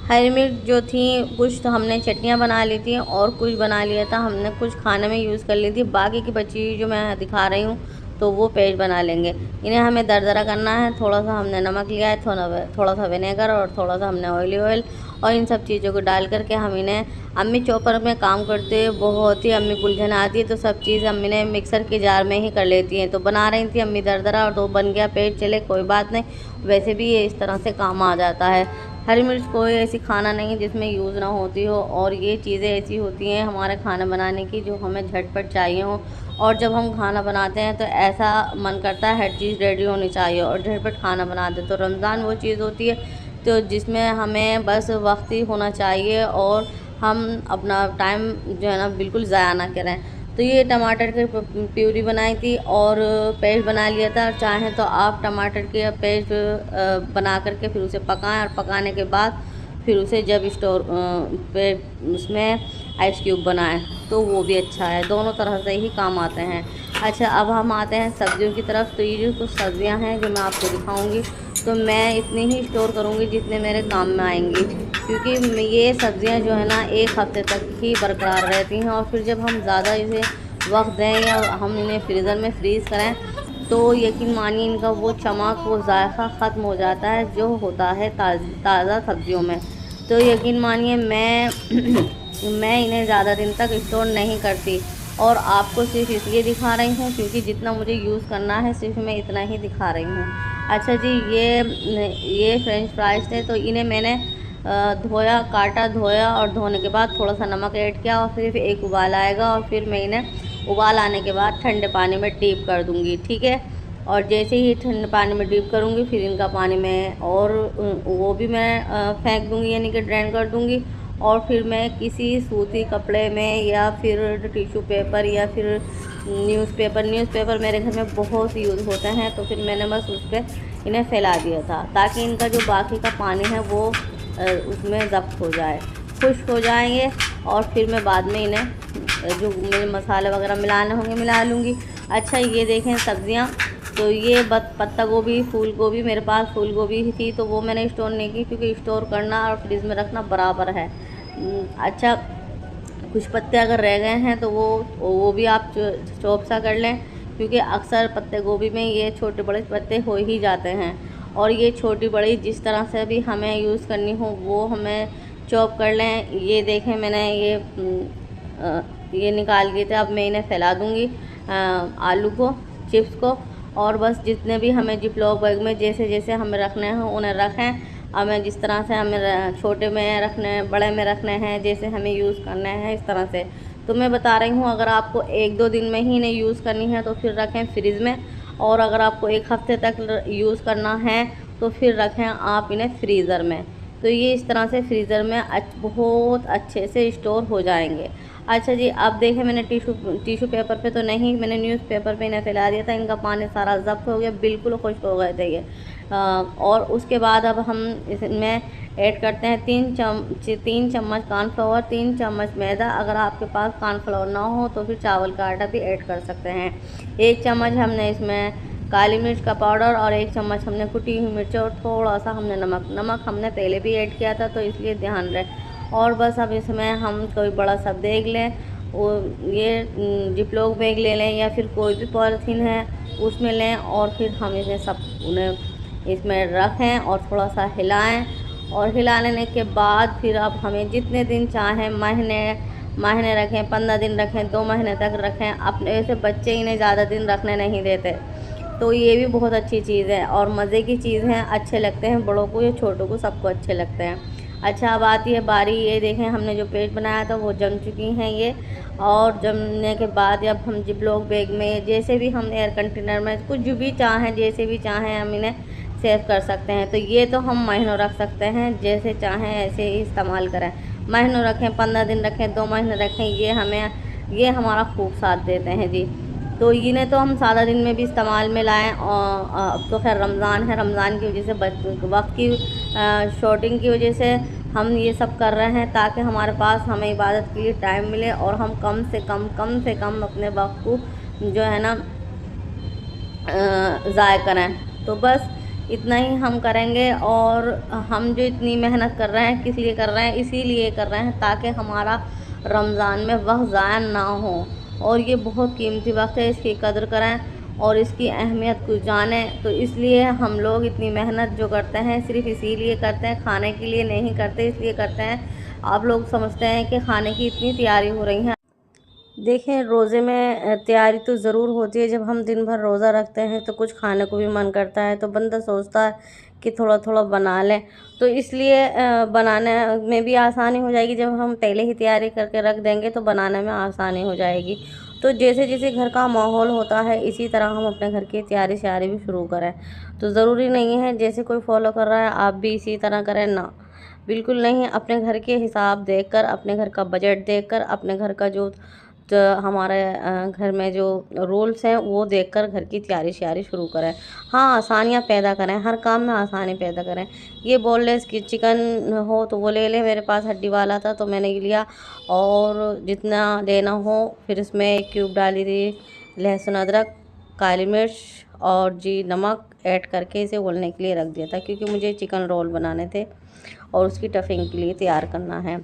हरी मिर्च जो थी कुछ तो हमने चटनियाँ बना ली थी और कुछ बना लिया था हमने कुछ खाने में यूज़ कर ली थी। बाकी की बची हुई जो मैं दिखा रही हूँ तो वो पेस्ट बना लेंगे। इन्हें हमें दरदरा करना है। थोड़ा सा हमने नमक लिया है, थोड़ा सा विनेगर और थोड़ा सा हमने ऑयल और इन सब चीज़ों को डाल करके हम इन्हें, अम्मी चॉपर में काम करते हुए बहुत ही अम्मी उलझन आती है तो सब चीज़ अम्मी ने मिक्सर के जार में ही कर लेती हैं। तो बना रही थी अम्मी दरदरा और तो बन गया पेस्ट। चले कोई बात नहीं, वैसे भी ये इस तरह से काम आ जाता है। हरी मिर्च कोई ऐसी खाना नहीं है जिसमें यूज़ ना होती हो, और ये चीज़ें ऐसी होती हैं हमारे खाना बनाने की जो हमें झटपट चाहिए हो। और जब हम खाना बनाते हैं तो ऐसा मन करता है हर चीज़ रेडी होनी चाहिए और झटपट खाना बनाते। तो रमज़ान वो चीज़ होती है तो जिसमें हमें बस वक्त ही होना चाहिए और हम अपना टाइम जो है ना बिल्कुल ज़ाया ना करें। तो ये टमाटर की प्यूरी बनाई थी और पेस्ट बना लिया था। चाहें तो आप टमाटर के पेस्ट बना करके फिर उसे पकाएं और पकाने के बाद फिर उसे जब स्टोर पे उसमें आइस क्यूब बनाएं तो वो भी अच्छा है। दोनों तरह से ही काम आते हैं। अच्छा, अब हम आते हैं सब्जियों की तरफ। तो ये जो कुछ सब्जियां हैं जो मैं आपको दिखाऊंगी तो मैं इतनी ही स्टोर करूंगी जितने मेरे काम में आएंगी, क्योंकि ये सब्जियां जो है ना एक हफ्ते तक ही बरकरार रहती हैं। और फिर जब हम ज़्यादा इसे वक्त दें या हम इन्हें फ्रीज़र में फ्रीज़ करें तो यकीन मानिए इनका वो चमक, वो जायका ख़त्म हो जाता है जो होता है ताज़ा सब्जियों में। तो यकीन मानिए मैं मैं इन्हें ज़्यादा दिन तक स्टोर नहीं करती और आपको सिर्फ इसलिए दिखा रही हूँ क्योंकि जितना मुझे यूज़ करना है सिर्फ मैं इतना ही दिखा रही हूँ। अच्छा जी, ये फ्रेंच फ्राइज़ थे तो इन्हें मैंने धोया, काटा, धोया और धोने के बाद थोड़ा सा नमक ऐड किया और फिर एक उबाल आएगा और फिर मैं इन्हें उबाल आने के बाद ठंडे पानी में डीप कर दूँगी, ठीक है। और जैसे ही ठंडे पानी में डीप करूँगी फिर इनका पानी में और वो भी मैं फेंक दूँगी, यानी कि ड्रेन कर दूँगी। और फिर मैं किसी सूती कपड़े में या फिर टिश्यू पेपर या फिर न्यूज़पेपर मेरे घर में बहुत यूज़ होते हैं तो फिर मैंने बस उस पर इन्हें फैला दिया था ताकि इनका जो बाकी का पानी है वो उसमें ज़ब्त हो जाए, खुश्क हो जाएंगे। और फिर मैं बाद में इन्हें जो मेरे मसाले वगैरह मिलाने होंगे मिला लूँगी। अच्छा, ये देखें सब्ज़ियाँ। तो ये पत्ता गोभी, फूल गोभी, मेरे पास फूल गोभी ही थी तो वो मैंने स्टोर नहीं की क्योंकि स्टोर करना और फ्रिज में रखना बराबर है। अच्छा, कुछ पत्ते अगर रह गए हैं तो वो भी आप चॉप सा कर लें, क्योंकि अक्सर पत्ते गोभी में ये छोटे बड़े पत्ते हो ही जाते हैं। और ये छोटी बड़ी जिस तरह से भी हमें यूज़ करनी हो वो हमें चॉप कर लें। ये देखें मैंने ये निकाल दिए थे। अब मैं इन्हें फैला दूँगी आलू को, चिप्स को, और बस जितने भी हमें जिपलॉक बैग में जैसे जैसे हमें रखने हैं उन्हें रखें। हमें जिस तरह से हमें छोटे में रखने हैं, बड़े में रखने हैं, जैसे हमें यूज़ करने हैं इस तरह से। तो मैं बता रही हूँ अगर आपको 1-2 दिन में ही इन्हें यूज़ करनी है तो फिर रखें फ्रिज में, और अगर आपको 1 हफ्ते तक यूज़ करना है तो फिर रखें आप इन्हें फ्रीज़र में। तो ये इस तरह से फ्रीज़र में बहुत अच्छे से स्टोर हो जाएंगे। अच्छा जी, अब देखें मैंने टिश्यू पेपर पे तो नहीं, मैंने न्यूज़पेपर पे इन्हें फैला दिया था। इनका पानी सारा ज़ब्त हो गया, बिल्कुल खुश्क हो गए थे ये। और उसके बाद अब हम इसमें ऐड करते हैं 3 चम्मच कॉर्नफ्लावर, 3 चम्मच मैदा। अगर आपके पास कॉर्नफ्लावर ना हो तो फिर चावल का आटा भी ऐड कर सकते हैं। 1 चम्मच हमने इसमें काली मिर्च का पाउडर और 1 चम्मच हमने कुटी हुई मिर्च और थोड़ा सा हमने नमक हमने पहले भी ऐड किया था तो इसलिए ध्यान रहे। और बस अब इसमें हम कोई बड़ा सा बैग लें, वो ये जिपलॉक बैग ले लें या फिर कोई भी पॉलीथीन है उसमें लें और फिर हम इसे सब उन्हें इसमें रखें और थोड़ा सा हिलाएं। और हिला लेने के बाद फिर अब हमें जितने दिन चाहें, महीने रखें, 15 दिन रखें, 2 महीने तक रखें। अपने ऐसे बच्चे इन्हें ज़्यादा दिन रखने नहीं देते, तो ये भी बहुत अच्छी चीज़ है और मज़े की चीज़ है। अच्छे लगते हैं बड़ों को या छोटों को, सबको अच्छे लगते हैं। अच्छा, अब आती है बारी, ये देखें हमने जो पेस्ट बनाया था वो जम चुकी हैं ये। और जमने के बाद अब हम जिपलॉक बैग में जैसे भी हम एयर कंटेनर में कुछ भी चाहें, जैसे भी चाहें हम इन्हें सेव कर सकते हैं। तो ये तो हम महीनों रख सकते हैं, जैसे चाहें ऐसे ही इस्तेमाल करें। महीनों रखें, 15 दिन रखें, 2 महीने रखें, ये हमारा खूब साथ देते हैं जी। तो इन्हें तो हम सादा दिन में भी इस्तेमाल में लाएँ। और अब तो खैर रमज़ान है, रमज़ान की वजह से वक्त की शॉर्टिंग की वजह से हम ये सब कर रहे हैं ताकि हमारे पास हमें इबादत के लिए टाइम मिले और हम कम से कम अपने वक्त को जो है ना ज़ाय करें। तो बस इतना ही हम करेंगे। और हम जो इतनी मेहनत कर रहे हैं किस लिए कर रहे हैं, इसीलिए कर रहे हैं ताकि हमारा रमज़ान में वक्त ज़ाया ना हो। और ये बहुत कीमती वक्त है, इसकी कदर करें और इसकी अहमियत को जानें। तो इसलिए हम लोग इतनी मेहनत जो करते हैं सिर्फ़ इसीलिए करते हैं, खाने के लिए नहीं करते, इसलिए करते हैं। आप लोग समझते हैं कि खाने की इतनी तैयारी हो रही है। देखें, रोज़े में तैयारी तो ज़रूर होती है। जब हम दिन भर रोज़ा रखते हैं तो कुछ खाने को भी मन करता है, तो बंदा सोचता है कि थोड़ा थोड़ा बना लें। तो इसलिए बनाने में भी आसानी हो जाएगी। जब हम पहले ही तैयारी करके रख देंगे तो बनाने में आसानी हो जाएगी। तो जैसे जैसे घर का माहौल होता है इसी तरह हम अपने घर की तैयारी श्यारी भी शुरू करें। तो ज़रूरी नहीं है जैसे कोई फॉलो कर रहा है आप भी इसी तरह करें, ना, बिल्कुल नहीं। अपने घर के हिसाब देखकर, अपने घर का बजट देखकर, अपने घर का जो हमारे घर में जो रूल्स हैं वो देखकर घर की तैयारी श्यारी शुरू करें। हाँ, आसानियाँ पैदा करें, हर काम में आसानी पैदा करें। ये बोनलेस कि चिकन हो तो वो ले लें, मेरे पास हड्डी वाला था तो मैंने ये लिया। और जितना लेना हो फिर इसमें 1 क्यूब डाली थी लहसुन अदरक, काली मिर्च और जी नमक ऐड करके इसे उबलने के लिए रख दिया था, क्योंकि मुझे चिकन रोल बनाने थे और उसकी टफिंग के लिए तैयार करना है।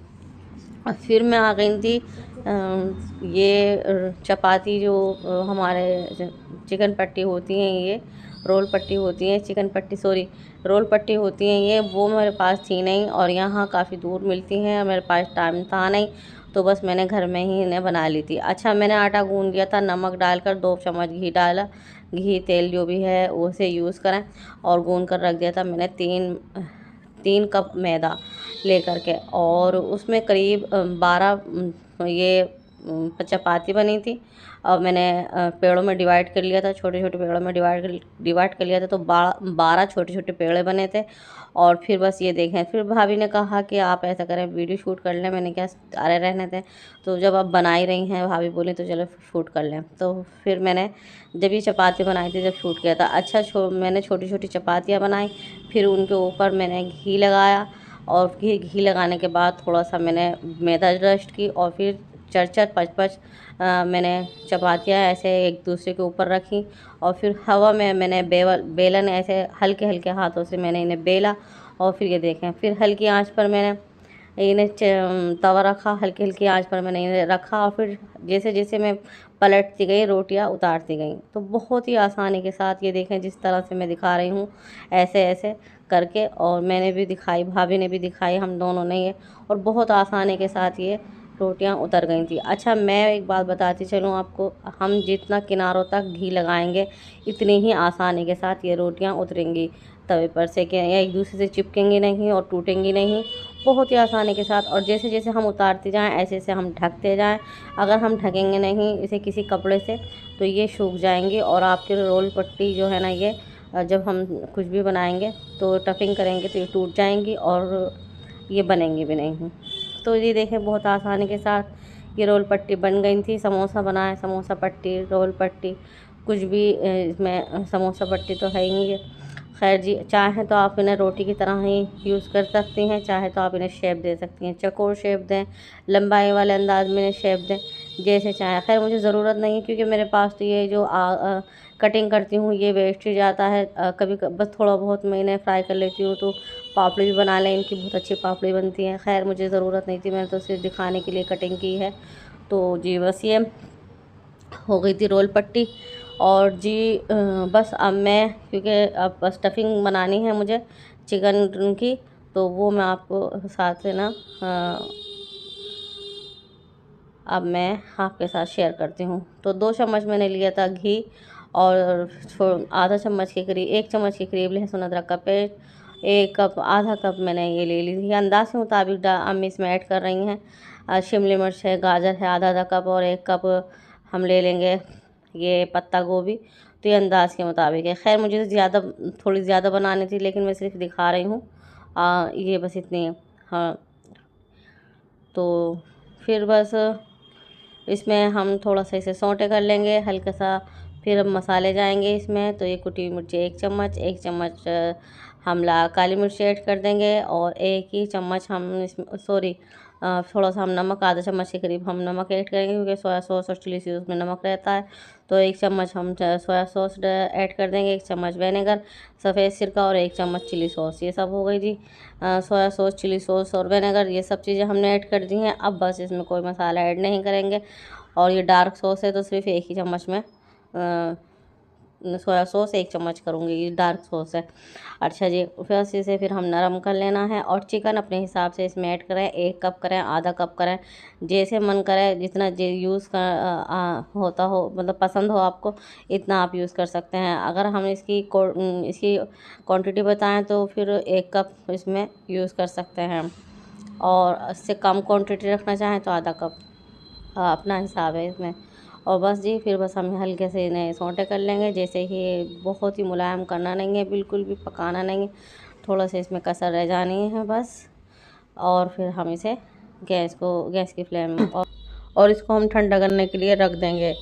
और फिर मैं आ गई थी ये चपाती जो हमारे चिकन पट्टी होती हैं, ये रोल पट्टी होती हैं, चिकन पट्टी सॉरी रोल पट्टी होती हैं ये, वो मेरे पास थी नहीं और यहाँ काफ़ी दूर मिलती हैं और मेरे पास टाइम था नहीं, तो बस मैंने घर में ही इन्हें बना ली थी। अच्छा, मैंने आटा गूंद लिया था, नमक डालकर 2 चम्मच घी डाला, घी तेल जो भी है उसे यूज़ करें, और गूंद कर रख दिया था मैंने 3 कप मैदा लेकर के। और उसमें करीब 12 ये चपाती बनी थी। और मैंने पेड़ों में डिवाइड कर लिया था, छोटे छोटे पेड़ों में डिवाइड कर लिया था, तो 12 छोटे छोटे पेड़े बने थे। और फिर बस ये देखें, फिर भाभी ने कहा कि आप ऐसा करें वीडियो शूट कर लें। मैंने क्या, अरे रहने थे, तो जब आप बना ही रही हैं भाभी बोली तो चलो शूट कर लें। तो फिर मैंने जब ये चपाती बनाई थी जब शूट किया था। अच्छा, मैंने छोटी छोटी चपातियाँ बनाई, फिर उनके ऊपर मैंने घी लगाया और घी लगाने के बाद थोड़ा सा मैंने मैदा रस्ट की और फिर 4-4 5-5 मैंने चपातियाँ ऐसे एक दूसरे के ऊपर रखी। और फिर हवा में मैंने बेलन ऐसे हल्के हल्के हाथों से मैंने इन्हें बेला। और फिर ये देखें, फिर हल्की आंच पर मैंने इन्हें तवा रखा, हल्की हल्की आंच पर मैंने इन्हें रखा। और फिर जैसे जैसे मैं पलटती गई रोटियां उतारती गई। तो बहुत ही आसानी के साथ ये देखें जिस तरह से मैं दिखा रही हूँ ऐसे ऐसे करके, और मैंने भी दिखाई, भाभी ने भी दिखाई, हम दोनों ने ये, और बहुत आसानी के साथ ये रोटियां उतर गई थी। अच्छा, मैं एक बात बताती चलूँ आपको, हम जितना किनारों तक घी लगाएंगे इतनी ही आसानी के साथ ये रोटियां उतरेंगी तवे पर से, कि या एक दूसरे से चिपकेंगी नहीं और टूटेंगी नहीं, बहुत ही आसानी के साथ। और जैसे जैसे हम उतारते जाएं ऐसे ऐसे हम ढकते जाएं। अगर हम ढकेंगे नहीं इसे किसी कपड़े से तो ये सूख जाएंगी और आपकी रोल पट्टी जो है ना, ये जब हम कुछ भी बनाएंगे तो टफिंग करेंगे तो ये टूट जाएंगी और ये बनेंगी भी नहीं। तो ये देखें, बहुत आसानी के साथ ये रोल पट्टी बन गई थी। समोसा बनाए, समोसा पट्टी, रोल पट्टी, कुछ भी इसमें समोसा पट्टी तो है ही है। खैर जी, चाहे तो आप इन्हें रोटी की तरह ही यूज़ कर सकती हैं, चाहे तो आप इन्हें शेप दे सकती हैं, चौकोर शेप दें, लंबाई वाले अंदाज में इन्हें शेप दें, जैसे चाहें। खैर मुझे ज़रूरत नहीं है क्योंकि मेरे पास तो ये जो कटिंग करती हूँ ये वेस्ट ही जाता है। कभी बस थोड़ा बहुत मैं इन्हें फ्राई कर लेती हूँ, तो पापड़ी भी बना लें, इनकी बहुत अच्छी पापड़ी बनती है। खैर मुझे ज़रूरत नहीं थी, मैंने तो सिर्फ दिखाने के लिए कटिंग की है। तो जी बस ये हो गई थी रोल पट्टी। और जी बस अब मैं, क्योंकि अब बस स्टफिंग बनानी है मुझे चिकन की, तो वो मैं आपको साथ से ना अब मैं आपके साथ शेयर करती हूँ। तो 2 चम्मच मैंने लिया था घी और आधा चम्मच के करीब, 1 चम्मच के करीब लहसुन अदरक का पेस्ट, 1 कप, आधा कप मैंने ये ले ली थी। अंदाज के मुताबिक हम इसमें ऐड कर रही हैं। शिमला मिर्च है, गाजर है आधा आधा कप, और 1 कप हम ले लेंगे ये पत्ता गोभी। तो ये अंदाज़ के मुताबिक है। खैर मुझे थोड़ी ज़्यादा बनानी थी, लेकिन मैं सिर्फ दिखा रही हूँ। ये बस इतनी है। हाँ, तो फिर बस इसमें हम थोड़ा सा इसे सौंटे कर लेंगे हल्का सा। फिर अब मसाले जाएंगे इसमें। तो ये कुटी मिर्ची 1 चम्मच, 1 चम्मच हम काली मिर्च ऐड कर देंगे, और 1 ही चम्मच हम इसमें थोड़ा सा हम नमक, आधा चम्मच के करीब हम नमक ऐड करेंगे, क्योंकि सोया सॉस और चिली सॉस में नमक रहता है। तो 1 चम्मच हम सोया सॉस ऐड कर देंगे, 1 चम्मच विनेगर, सफ़ेद सिरका और 1 चम्मच चिली सॉस। ये सब हो गई जी। सोया सॉस, चिली सॉस और विनेगर, ये सब चीज़ें हमने ऐड कर दी हैं। अब बस इसमें कोई मसाला ऐड नहीं करेंगे। और ये डार्क सॉस है तो सिर्फ 1 ही चम्मच में सोया सॉस 1 चम्मच करूँगी, ये डार्क सॉस है। अच्छा जी, फिर इसे फिर हम नरम कर लेना है। और चिकन अपने हिसाब से इसमें ऐड करें, 1 कप करें, आधा कप करें, जैसे मन करे, जितना यूज़ होता हो, मतलब पसंद हो आपको, इतना आप यूज़ कर सकते हैं। अगर हम इसकी क्वांटिटी बताएं तो फिर 1 कप इसमें यूज़ कर सकते हैं, और इससे कम क्वांटिटी रखना चाहें तो आधा कप, अपना हिसाब है इसमें। और बस जी, फिर बस हम हल्के से इन्हें सौंटे कर लेंगे, जैसे कि बहुत ही मुलायम करना नहीं है, बिल्कुल भी पकाना नहीं है, थोड़ा सा इसमें कसर रह जानी है बस। और फिर हम इसे गैस की फ्लेम और इसको हम ठंडा करने के लिए रख देंगे।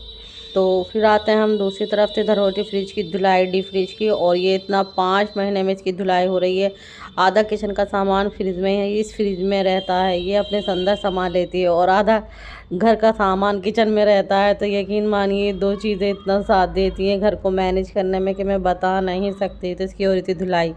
तो फिर आते हैं हम दूसरी तरफ से, इधर होती फ्रिज की धुलाई, डीप फ्रिज की, और ये इतना 5 महीने में इसकी धुलाई हो रही है। आधा किचन का सामान फ्रिज में है, इस फ्रिज में रहता है, ये अपने अंदर सामान लेती है, और आधा घर का सामान किचन में रहता है। तो यकीन मानिए 2 चीज़ें इतना साथ देती हैं घर को मैनेज करने में कि मैं बता नहीं सकती। तो इसकी हो रही थी धुलाई।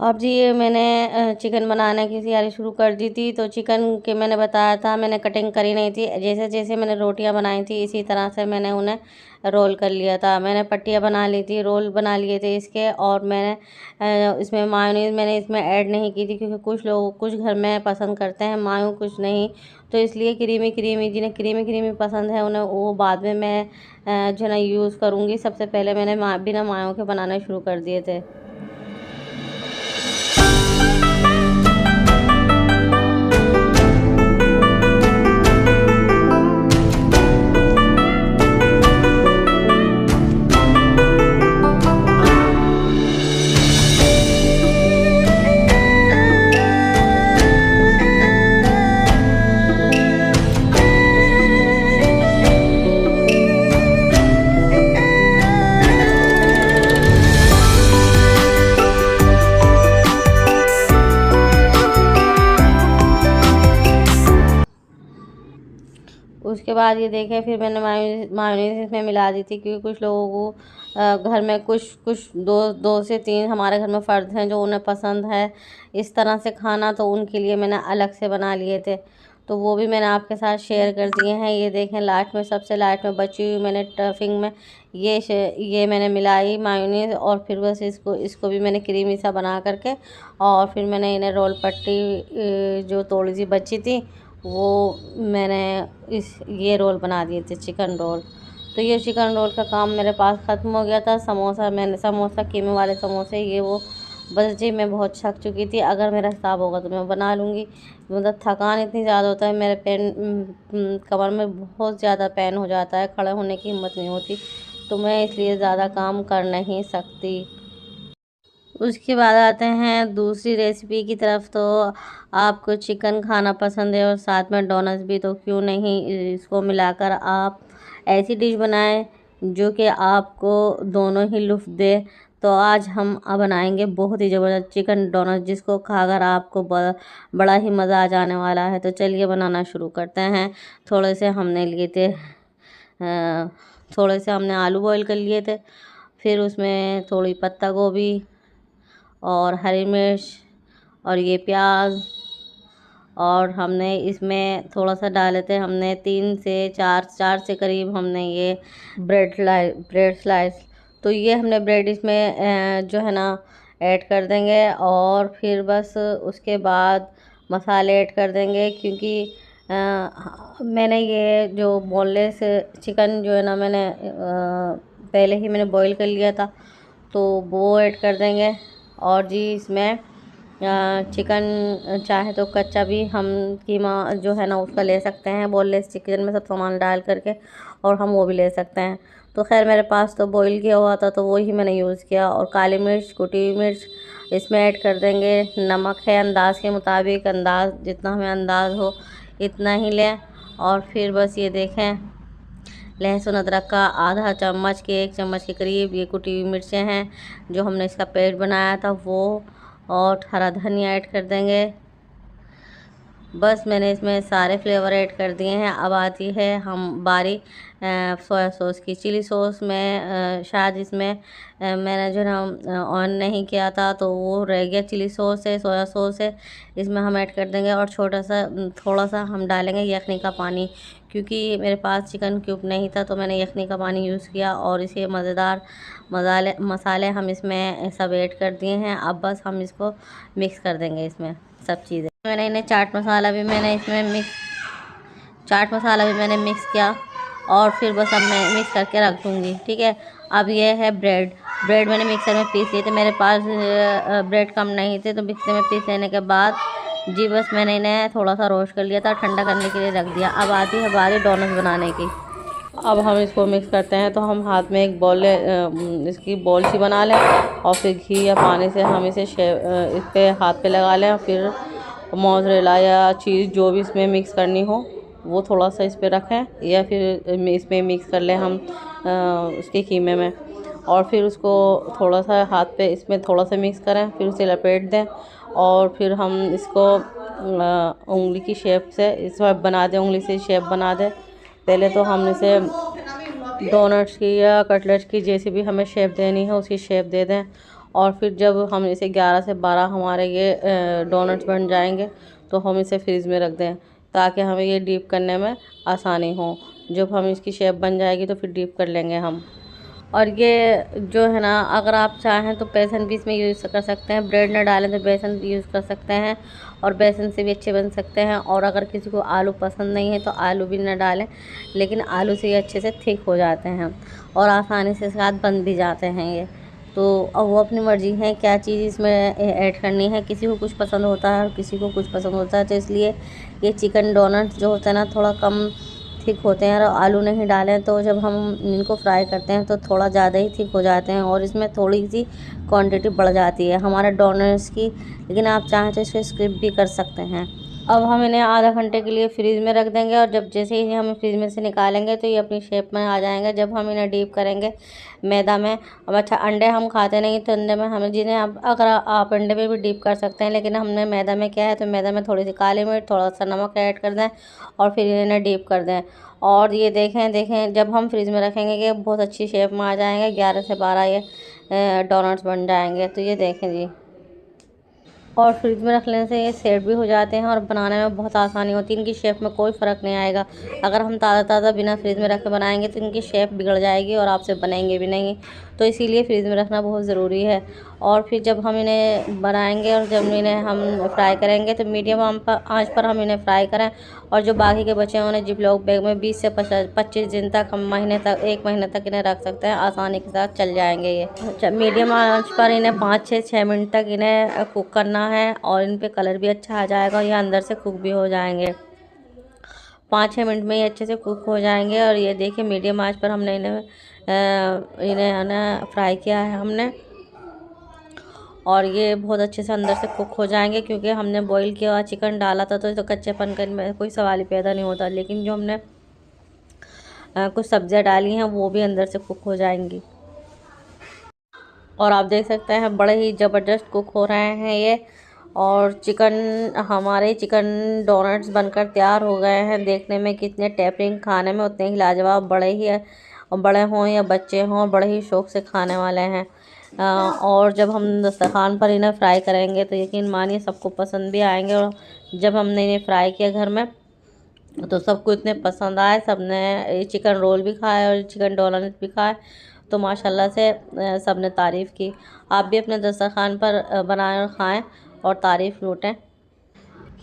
अब जी, ये मैंने चिकन बनाने की तैयारी शुरू कर दी थी। तो चिकन के मैंने बताया था, मैंने कटिंग करी नहीं थी, जैसे जैसे मैंने रोटियां बनाई थी इसी तरह से मैंने उन्हें रोल कर लिया था। मैंने पट्टियां बना ली थी, रोल बना लिए थे इसके। और मैंने इसमें मायोनीज़ मैंने इसमें ऐड नहीं की थी, क्योंकि कुछ घर में पसंद करते हैं मायो, कुछ नहीं। तो इसलिए क्रीमी क्रीमी, जिन्हें क्रीमी क्रीमी पसंद है उन्हें वो बाद में मैं जो है ना यूज़ करूँगी। सबसे पहले मैंने बिना मायों के बनाने शुरू कर दिए थे। उसके बाद ये देखें, फिर मैंने मायोनीज़ इसमें मिला दी थी, क्योंकि कुछ लोगों को घर में कुछ दो से 3 हमारे घर में फ़र्द हैं जो उन्हें पसंद है इस तरह से खाना, तो उनके लिए मैंने अलग से बना लिए थे। तो वो भी मैंने आपके साथ शेयर कर दिए हैं। ये देखें, लास्ट में, सबसे लास्ट में बची हुई मैंने टफिंग में ये मैंने मिलाई मायोनीज़, और फिर बस इसको भी मैंने क्रीमी सा बना करके, और फिर मैंने इन्हें रोल पट्टी जो थोड़ी सी बची थी वो मैंने ये रोल बना दिए थे, चिकन रोल। तो ये चिकन रोल का काम मेरे पास ख़त्म हो गया था। समोसा कीमे वाले समोसे, ये वो बस जी, मैं बहुत थक चुकी थी। अगर मेरा हिसाब होगा तो मैं बना लूँगी। मतलब थकान इतनी ज़्यादा होता है, मेरे कमर में बहुत ज़्यादा पेन हो जाता है, खड़े होने की हिम्मत नहीं होती, तो मैं इसलिए ज़्यादा काम कर नहीं सकती। उसके बाद आते हैं दूसरी रेसिपी की तरफ। तो आपको चिकन खाना पसंद है और साथ में डोनट्स भी, तो क्यों नहीं इसको मिलाकर आप ऐसी डिश बनाएं जो कि आपको दोनों ही लुत्फ़ दे। तो आज हम बनाएंगे बहुत ही ज़बरदस्त चिकन डोनट, जिसको खाकर आपको बड़ा ही मज़ा आ जाने वाला है। तो चलिए बनाना शुरू करते हैं। थोड़े से हमने लिए थे थोड़े से हमने आलू बॉईल कर लिए थे, फिर उसमें थोड़ी पत्ता गोभी और हरी मिर्च और ये प्याज, और हमने इसमें थोड़ा सा डाले थे, हमने 3 से 4 से करीब हमने ये ब्रेड स्लाइस। तो ये हमने ब्रेड इसमें जो है ना ऐड कर देंगे, और फिर बस उसके बाद मसाले ऐड कर देंगे, क्योंकि मैंने ये जो बोनलेस चिकन जो है ना, मैंने पहले ही मैंने बॉईल कर लिया था, तो वो ऐड कर देंगे। और जी इसमें चिकन चाहे तो कच्चा भी हम कीमा जो है ना उसका ले सकते हैं, बोनलेस चिकन में सब सामान डाल करके, और हम वो भी ले सकते हैं। तो खैर मेरे पास तो बॉईल किया हुआ था, तो वो ही मैंने यूज़ किया। और काली मिर्च, कुटी हुई मिर्च इसमें ऐड कर देंगे। नमक है अंदाज़ के मुताबिक, अंदाज़ जितना हमें अंदाज़ हो इतना ही लें। और फिर बस ये देखें, लहसुन अदरक का आधा चम्मच के 1 चम्मच के करीब ये कुटी हुई मिर्चें हैं जो हमने इसका पेस्ट बनाया था वो, और हरा धनिया ऐड कर देंगे। बस मैंने इसमें सारे फ्लेवर ऐड कर दिए हैं। अब आती है हम बारी सोया सॉस की। चिली सॉस में शायद इसमें मैंने जो ना ऑन नहीं किया था, तो वो रह गया। चिली सॉस है, सोया सॉस है, इसमें हम ऐड कर देंगे। और थोड़ा सा हम डालेंगे यखनी का पानी, क्योंकि मेरे पास चिकन क्यूब नहीं था, तो मैंने यखनी का पानी यूज़ किया। और इसे मज़ेदार मसाले हम इसमें सब ऐड कर दिए हैं। अब बस हम इसको मिक्स कर देंगे इसमें सब चीज़ें। मैंने इन्हें चाट मसाला भी मैंने मिक्स किया, और फिर बस अब मैं मिक्स करके रख दूँगी। ठीक है। अब ये है ब्रेड मैंने मिक्सर में पीस लिए थे। मेरे पास ब्रेड कम नहीं थे, तो मिक्सर में पीस लेने के बाद जी बस मैंने इन्हें थोड़ा सा रोस्ट कर लिया था, ठंडा करने के लिए रख दिया। अब आती है बारी डोनट्स बनाने की। अब हम इसको मिक्स करते हैं, तो हम हाथ में एक बॉल इसकी बॉल सी बना लें, और फिर घी या पानी से हम इसे इस पे हाथ पे लगा लें। और फिर मोज़रेला या चीज़ जो भी इसमें मिक्स करनी हो वो थोड़ा सा इस पे रखें, या फिर इसमें मिक्स कर लें हम उसके कीमे में। और फिर उसको थोड़ा सा हाथ पे इसमें थोड़ा सा मिक्स करें, फिर उसे लपेट दें। और फिर हम इसको उंगली की शेप से इसमें बना दें, उंगली से शेप बना दें। पहले तो हम इसे डोनट्स की या कटलेट्स की जैसे भी हमें शेप देनी है उसकी शेप दे दें। और फिर जब हम इसे 11 से 12 हमारे ये डोनट्स बन जाएंगे, तो हम इसे फ्रीज़ में रख दें, ताकि हमें ये डीप करने में आसानी हो। जब हम इसकी शेप बन जाएगी तो फिर डीप कर लेंगे हम। और ये जो है ना, अगर आप चाहें तो बेसन भी इसमें यूज़ कर सकते हैं। ब्रेड ना डालें तो बेसन यूज़ कर सकते हैं, और बेसन से भी अच्छे बन सकते हैं। और अगर किसी को आलू पसंद नहीं है तो आलू भी ना डालें, लेकिन आलू से ये अच्छे से थिक हो जाते हैं और आसानी से साथ बन भी जाते हैं ये। तो अब वो अपनी मर्ज़ी है क्या चीज़ इसमें ऐड करनी है। किसी को कुछ पसंद होता है और किसी को कुछ पसंद होता है, तो इसलिए ये चिकन डोनट्स जो होता है ना थोड़ा कम थिक होते हैं। और आलू नहीं डालें तो जब हम इनको फ्राई करते हैं तो थोड़ा ज़्यादा ही थिक हो जाते हैं, और इसमें थोड़ी सी क्वांटिटी बढ़ जाती है हमारे डोनट्स की। लेकिन आप चाहें तो इसको स्किप भी कर सकते हैं। अब हम इन्हें आधा घंटे के लिए फ्रीज़ में रख देंगे, और जब जैसे ही हम फ्रीज़ में से निकालेंगे तो ये अपनी शेप में आ जाएंगे। जब हम इन्हें डीप करेंगे मैदा में। अब अच्छा, अंडे हम खाते नहीं, तो अंडे में हमें जिन्हें अगर आप अंडे में भी डीप कर सकते हैं, लेकिन हमने मैदा में किया है, तो मैदा में थोड़ी सी काली मिर्च, थोड़ा सा नमक ऐड कर दें, और फिर इन्हें डीप कर दें। और ये देखें जब हम फ्रीज़ में रखेंगे कि बहुत अच्छी शेप में आ जाएंगे। 11 से 12 ये डोनट्स बन जाएंगे। तो ये देखें जी, और फ्रिज में रख लेने से ये सेट भी हो जाते हैं और बनाने में बहुत आसानी होती है। इनकी शेप में कोई फ़र्क नहीं आएगा। अगर हम ताज़ा बिना फ्रिज में रख के बनाएंगे तो इनकी शेप बिगड़ जाएगी और आपसे बनेंगे भी नहीं। तो इसीलिए फ्रिज में रखना बहुत ज़रूरी है। और फिर जब हम इन्हें बनाएंगे और जब इन्हें हम फ्राई करेंगे तो मीडियम आंच पर हम इन्हें फ्राई करें। और जो बाकी के बचे हैं उन्हें जिपलॉक बैग में 20 से 25 दिन तक, हम 1 महीने तक इन्हें रख सकते हैं। आसानी के साथ चल जाएंगे ये। मीडियम आंच पर इन्हें 5 से 6 मिनट तक इन्हें कुक करना है, और इन पे कलर भी अच्छा आ जाएगा और ये अंदर से कुक भी हो जाएंगे। 5-6 मिनट में ये अच्छे से कुक हो जाएंगे। और ये देखिए मीडियम आंच पर हमने इन्हें ना फ्राई किया है हमने, और ये बहुत अच्छे से अंदर से कुक हो जाएंगे, क्योंकि हमने बॉईल किया हुआ चिकन डाला था, तो कच्चेपन का इनमें कोई सवाल ही पैदा नहीं होता। लेकिन जो हमने कुछ सब्जियां डाली हैं वो भी अंदर से कुक हो जाएंगी। और आप देख सकते हैं बड़े ही ज़बरदस्त कुक हो रहे हैं ये। और हमारे चिकन डोनट्स बनकर तैयार हो गए हैं। देखने में कितने टेम्पटिंग, खाने में उतने ही लाजवाब। बड़े हों या बच्चे हों, बड़े ही शौक़ से खाने वाले हैं। और जब हम दस्तरखान पर इन्हें फ्राई करेंगे तो यकीन मानिए सबको पसंद भी आएंगे। और जब हमने इन्हें फ्राई किया घर में तो सबको इतने पसंद आए, सबने चिकन रोल भी खाए और चिकन डोनट भी खाए। तो माशाल्लाह से सबने तारीफ़ की। आप भी अपने दस्तरखान पर बनाएं और खाएं और तारीफ़ लूटें।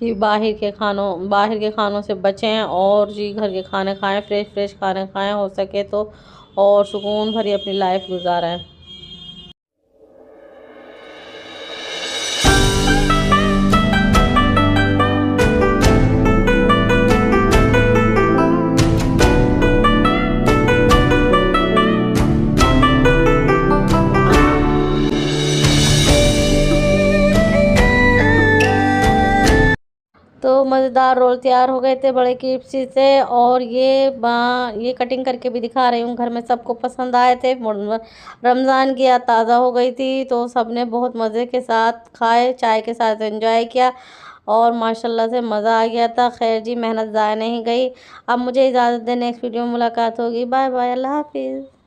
कि बाहर के खानों से बचें और जी घर के खाने खाएं, फ्रेश खाने खाएं, हो सके तो, और सुकून भरी अपनी लाइफ गुजारें। तो मज़ेदार रोल तैयार हो गए थे बड़े क्रिस्पी से, और ये कटिंग करके भी दिखा रही हूँ, घर में सबको पसंद आए थे। रमज़ान की याद ताज़ा हो गई थी, तो सबने बहुत मज़े के साथ खाए, चाय के साथ एंजॉय किया, और माशाल्लाह से मज़ा आ गया था। खैर जी, मेहनत ज़ाया नहीं गई। अब मुझे इजाज़त दें, नेक्स्ट वीडियो में मुलाकात होगी। बाय बाय, अल्लाह हाफिज़।